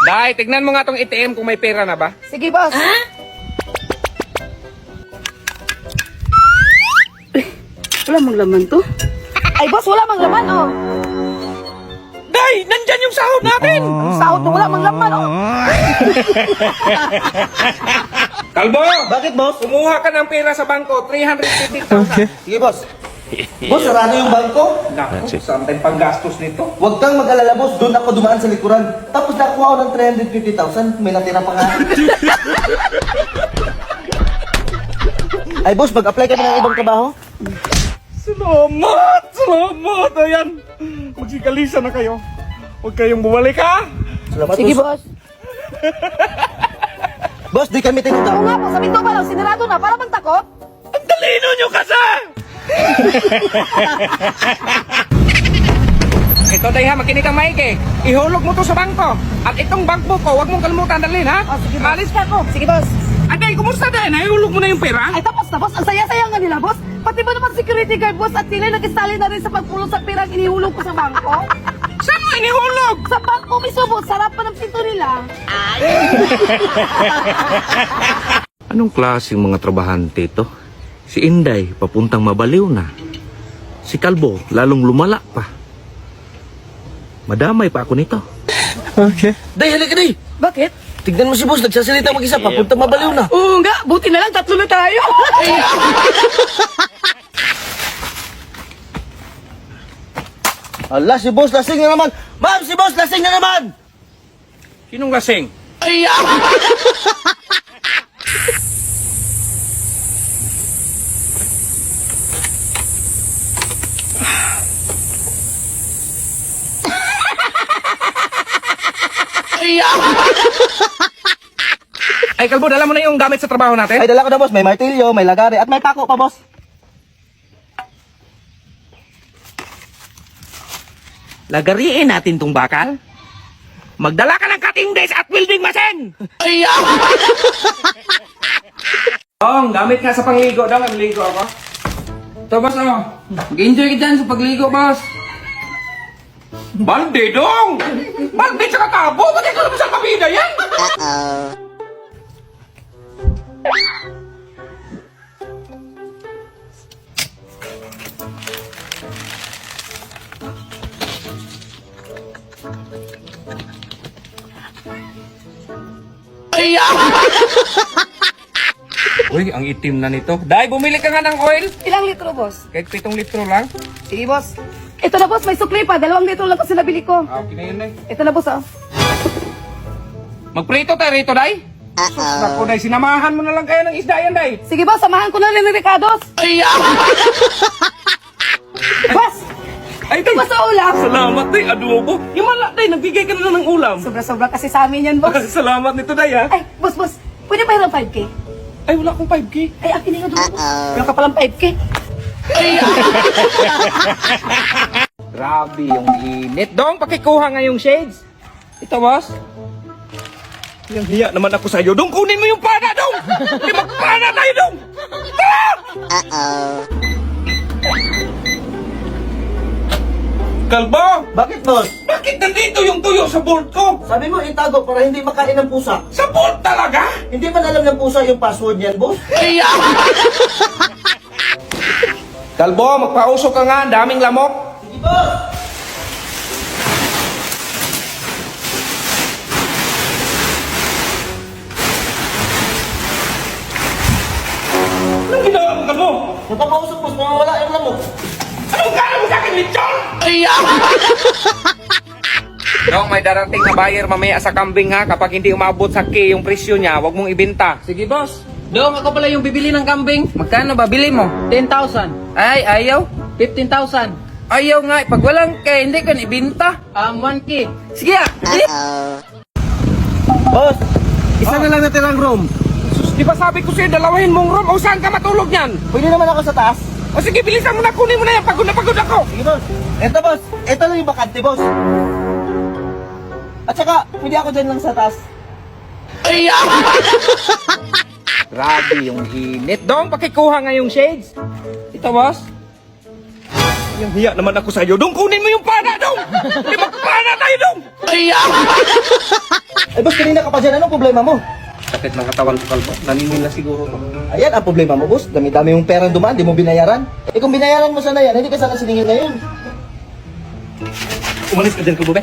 Dai, tignan mo nga tong ATM kung may pera na ba. Sige, boss. Wala mang laman to. Ay, boss, wala mang laman, oh. Dai, nandyan yung sahod natin. Ang sahod mo, wala mang laman, oh. Kalbo, Bakit, boss? kumuha ka ng pera sa bangko, 350,000. Sige, boss. Boss, sarado yung bangko. Naku, saan tayong panggastos nito? Huwag kang mag-alala, boss. Doon ako dumaan sa likuran. Tapos nakuha ako ng 350,000. May natira pa nga. Ay, boss, mag-apply kami ng ibang trabaho. Salamat! Salamat! Ayan, magsikalisa na kayo. Huwag kayong bumalik, ha? Salamat, Sige, boss. boss. Boss, di kami Oo tinutang. nga po, sa pinto pa lang, sinarado na, para bang takot? Ang talino nyo kasi! Ito day ha, makinig kang maigi. Ihulog mo to sa bangko. At itong bankbook ko, huwag mong kalimutan dalhin, ha? Oh, sige, boss. Alis ka ko. Sige, boss. Aday, kumusta din? Ihulog mo na yung pera? Ay, tapos na, boss. Ang saya-saya nga nila, boss. Pati ba naman security guard, boss, at sila nag-istali na rin sa pagpulong sa pirang inihulog ko sa bangko? Saan mo inihulog? Sa bangko mismo, boss. Sarap pa ng pinto nila. Anong klaseng mga trabahante to? Si Inday, papuntang mabaliw na. Si Kalbo, lalong lumala pa. Madamay pa ako nito. Day, halika, day. Bakit? Tignan mo si boss. Nagsasalita mag-isa. Papunta mabaliw na. Oo nga, buti na lang, tatlo na tayo. Ala, si boss lasing na naman. Ma'am, si boss lasing na naman. Sinong lasing? Ay, Kalbo, dala mo na yung gamit sa trabaho natin? Ay, dala ko na, boss. May martilyo, may lagari, at may pako pa, boss. Lagariin natin tong bakal. Magdala ka ng cutting desk at welding machine! Ong, gamit nga sa pangligo daw. Magligo ako. Ito, boss, oh. Mag-enjoy ka dyan sa pagligo, boss. Balde, dong! Balde sa kakabo! Ba't ikaw naman sa kabida yan? Uy, ang itim na nito. Dai, bumili ka nga ng oil. Ilang litro, boss? Kahit 7 litro lang. Sige, boss. Ito na, boss. May sukli pa. 2 litro lang kasi nabili ko. Ah, okay na yun, Dai. Ito na, boss, oh. Magprito tayo rito, Dai. Sus, naku, Dai. Sinamahan mo na lang kayo ng isda yan, Dai. Sige, boss. Samahan ko na rin ni Ricardo's. Boss! Ay, Dai. Boss, sa ulam. Salamat, Dai. Adobo. Yung mala, Dai. Nagbigay ka na lang ng ulam. Sobra-sobra kasi sa amin yan, boss. Salamat nito, Dai, ha. Ay, boss, boss. Pwede ba yung 5K? Ay, wala akong 5K. Ay, akin nga doon, boss. Meron ka palang 5K. Grabe yung init. Dong, pakikuha nga yung shades. Ito, boss. Yung hiya naman ako sa'yo. Dong, kunin mo yung pana, Dong! Di magpana tayo, Dong! Kalbo! Bakit, boss? Bakit nandito yung tuyo sa board ko? Sabi mo, itago para hindi makain ng pusa. Sa board talaga? Hindi man alam ng pusa yung password niyan, boss? Kalbo, magpausok ka nga. Ang daming lamok. Sige, boss! Anong ginawa mo, Kalbo? Napapausok, boss. Mawawala yung lamok. Anong gana mo sa akin, lechon? Dong, may darating na buyer mamaya sa kambing ha. Kapag hindi umabot sa K yung presyo niya, wag mong ibenta. Sige, boss. Dong, ako pala yung bibili ng kambing. Magkano ba? Bili mo. 10,000. Ay, ayaw. 15,000. Ayaw nga. Pag walang K, hindi ka na ibenta. 1K. Sige ah. Boss, isa na lang natirang room. Sus, di ba sabi ko sa'yo, dalawahin mong room o saan ka matulog niyan? Pwede naman ako sa taas. O sige, bilisan mo na, kunin mo na yan. Pagod na pagod ako. Sige, boss. Eto, boss. Eto lang yung bakante, boss. At saka, pwede ako dyan lang sa taas. Grabe yung init. Dong, pakikuha nga yung shades. Ito, boss. Yung hiya naman ako sa'yo. Dong, kunin mo yung pana, Dong! Hindi magpana tayo, Dong! Ay, boss, kanina ka pa dyan. Anong problema mo? Sakit ng katawan ko, Kalbo. Naninila siguro to. Ayan, ang problema mo, boss. Dami-dami yung perang dumaan, di mo binayaran. Eh, kung binayaran mo sana yan, hindi ka sana siningil ngayon. Umalis ka dyan, Kalbo, be.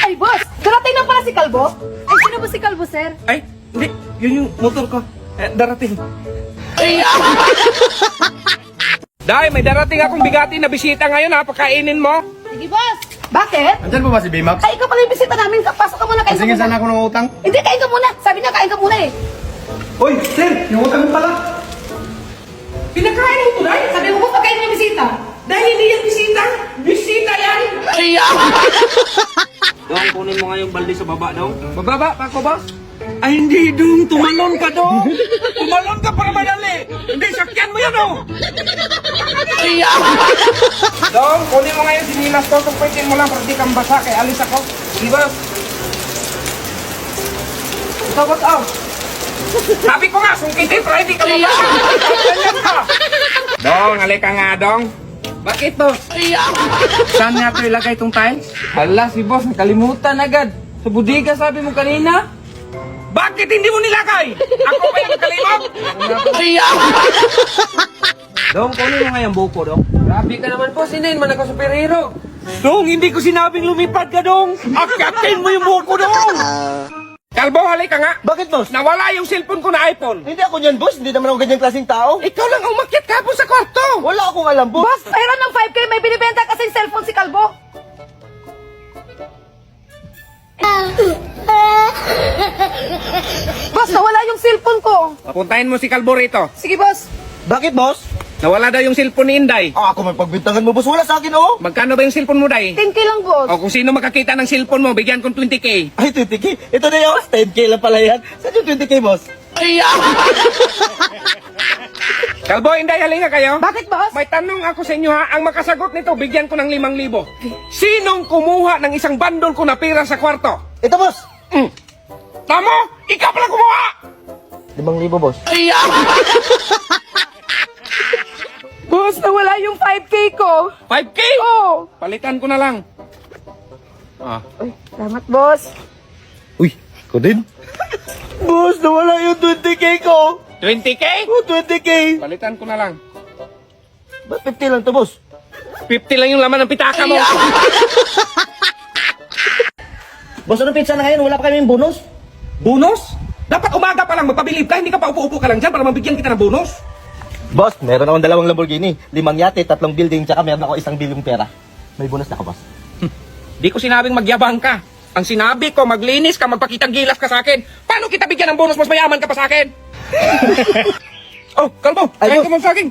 Ay, boss! Darating na pala si Kalbo? Ay, sino ba si Kalbo, sir? Ay, hindi. Yun yung motor ko. Darating. Day, may darating akong bigati na bisita ngayon ha. Pakainin mo. Sige, boss! Bakit? Andyan po ba si Baymax? Ay, ikaw pala yung bisita namin. Pasok ka muna, kain ka Sige, muna. sana ako ng utang. Hindi, kain ka muna. Sabi niya, kain ka muna eh. Uy, sir, yung utang mo pala. Pinakain mo, Day. Sabi mo, pagkain mo yung bisita. Dahil hindi yan bisita. Bisita yan. Dong, kunin mo nga yung balde sa baba, Dong. Bababa, Paco, boss? Ay, hindi, Dong. Tumalon ka, Dong. Tumalon ka para madali. Hindi, sakyan mo yan, Dong. Dong, kunin mo nga yung sinilas ko. Tupitin mo lang para di kang basa. Kaya alis ako. Di ba? Ito, boss, out. Sabi ko nga, sungkitin para hindi ka mabasa. Ganyan ka. Dong, halika nga, Dong. Bakit, boss? Saan nga ito ilagay itong tiles? Hala, si boss, nakalimutan agad. Sa budiga, sabi mo kanina. Bakit hindi mo nilagay? Ako ba yung nakalimot? Dong, kunin mo nga yung buko, Dong. Grabe ka naman po, sinayin man ako superhero. Dong, hindi ko sinabing lumipad ka, Dong. Akatin mo yung buko, Dong. Kalbo, halika nga. Bakit, boss? Nawala yung cellphone ko na iPhone. Hindi ako niyan, boss. Hindi naman ako ganyang klaseng tao. Ikaw lang umakyat ka po sa kwarto. Wala akong alam, boss. Boss, mayroon ng 5K. May binibenta kasing cellphone si Kalbo. Boss, nawala yung cellphone ko. Papuntahin mo si Kalbo rito. Sige, boss. Bakit, boss? Nawala daw yung cellphone ni Inday. Ako may pagbintangan mo, boss. Wala sa akin, oh. Magkano ba yung cellphone mo, Day? 10K lang, boss. O kung sino makakita ng cellphone mo, bigyan kong 20K. Ay, 20K. Ito na yun. 10K lang pala yan. Saan yung 20K, boss? Kalbo, Inday, halika kayo. Bakit, boss? May tanong ako sa inyo ha. Ang makasagot nito, bigyan ko ng 5,000. Sinong kumuha ng isang bandol ko na pera sa kwarto? Ito, boss. Tamo? Ikaw pala kumuha! 5,000, boss. Boss, nawala yung 5K ko. 5K? Oh. Palitan ko na lang. Ah. Ay, salamat, boss. Uy, ko din. Boss, nawala yung 20K ko. 20K? Oh, 20K. Palitan ko na lang. Ba't 50 lang to, boss? 50 lang yung laman ng pitaka mo. Boss, anong pizza na ngayon? Wala pa kami yung bonus? Bonus? Dapat umaga pa lang magpabilib ka, hindi ka pa upo-upo ka lang dyan para mabigyan kita ng bonus. Boss, meron akong 2 Lamborghini, 5 yate, 3 building, tsaka meron ako 1 bilyong pera. May bonus na ako, boss. Di ko sinabing magyabang ka. Ang sinabi ko, maglinis ka, magpakitang gilas ka sa akin. Paano kita bigyan ng bonus? Mas mayaman ka pa sa akin. Oh, Kalbo, Ay, kain boss. ka mo sa akin.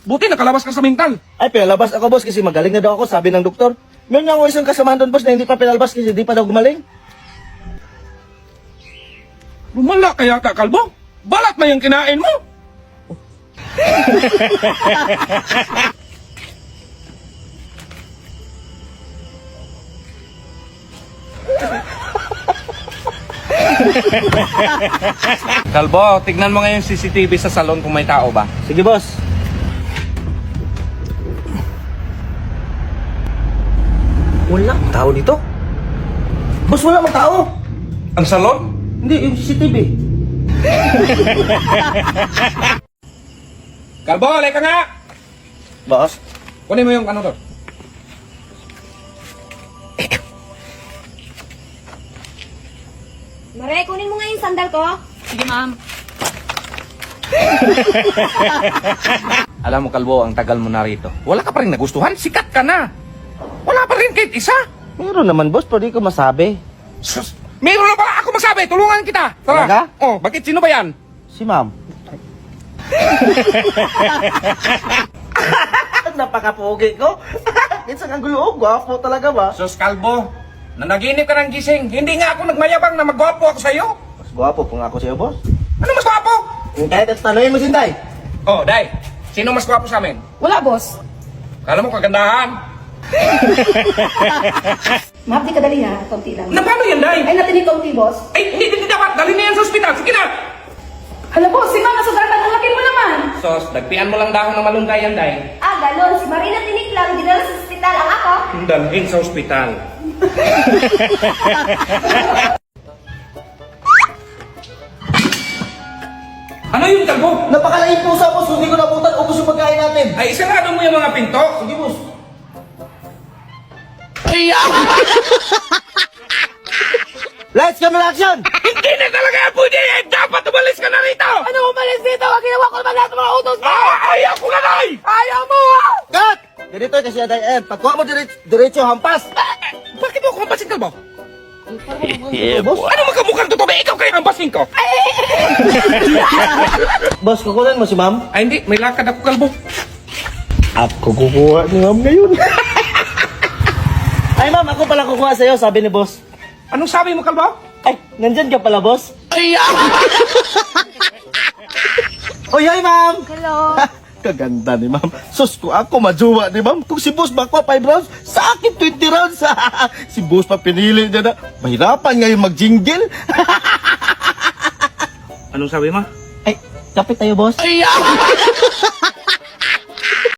Buti nakalabas ka sa mental. Ay, pinalabas ako, boss, kasi magaling na daw ako, sabi ng doktor. Meron nga ako isang kasamahan doon, boss, na hindi pa pinalabas kasi hindi pa daw gumaling. Lumala kaya ka, Kalbo? Balat na yung kinain mo. Kalbo, tignan mo ngayon CCTV sa salon kung may tao ba. Sige, boss. Wala akong tao dito. Boss, wala akong tao. Ang salon? Hindi, yung CCTV. Kalbo, halika ka nga! Boss? Kunin mo yung ano to. Mare, kunin mo nga yung sandal ko. Sige, ma'am. Alam mo, Kalbo, ang tagal mo na rito. Wala ka pa rin nagustuhan? Sikat ka na! Wala pa rin kahit isa! Meron naman, boss, pero di ko masabi. Sus! Meron na pala ako masabi! Tulungan kita! Tara! Talaga? Oh, bakit? Sino ba yan? Si ma'am. Napakapogi ko. Minsan ang gulo, gwapo talaga ba? Sus, Kalbo, nanaginip ka ng gising. Hindi nga ako nagmayabang na magwapo ako sa'yo. Mas gwapo po nga ako sa'yo, boss. Ano mas gwapo? Kahit at tanongin mo, Sinday. Oh, Day, sino mas gwapo sa amin? Wala, boss. Kala mo kagandahan? Ma'am, di kadali ha. Kaunti lang. Na paano yan, Day? Ay, natin ni kaunti, boss. Ay, hindi dapat. Dali na yan sa ospital. Sige na. Hala, boss, si ma'am, nasugatan. Ang laki mo naman. Sos, dagpian mo lang dahon ng malunggay yan, Day. Ah, galon. Si Marina tinik lang. Dinala sa ospital. Ang ako. Dalhin sa ospital. Ano yung kalbo? Napakalain po sa boss, hindi ko nabutan, ubos yung pagkain natin. Ay, isarado mo yung mga pinto. Sige boss. Lights, camera, action! Hindi na talaga yan pwede. Eh, dapat umalis ka na rito. Ano umalis dito? Ang ginawa ko naman lahat ng mga utos mo. Ayaw ko na, Day. Ayaw mo ha! Cut! Ganito kasi aday, pagkuha mo diretso hampas. Bakit mo ako hampasin, kalbo? Boss, Ano magkamukhang totoo? Ikaw kayo hampasin ko. boss, kukunan mo si ma'am? Ay, hindi. May lakad ako, kalbo. Ako kukuha ni ma'am ngayon. Ay ma'am, ako pala kukuha sa'yo, sabi ni boss. Anong sabi mo, kalbo? Ay, nandyan ka pala, boss. Oy, hi, ma'am! Hello. Kaganda ni ma'am. Sus, kung ako majuwa ni ma'am, kung si boss makuha 5 rounds, sa akin 20 rounds. Si boss pa pinili niya na, mahirapan ngayon mag-jingle. Anong sabi mo? Ay, kapit tayo, boss.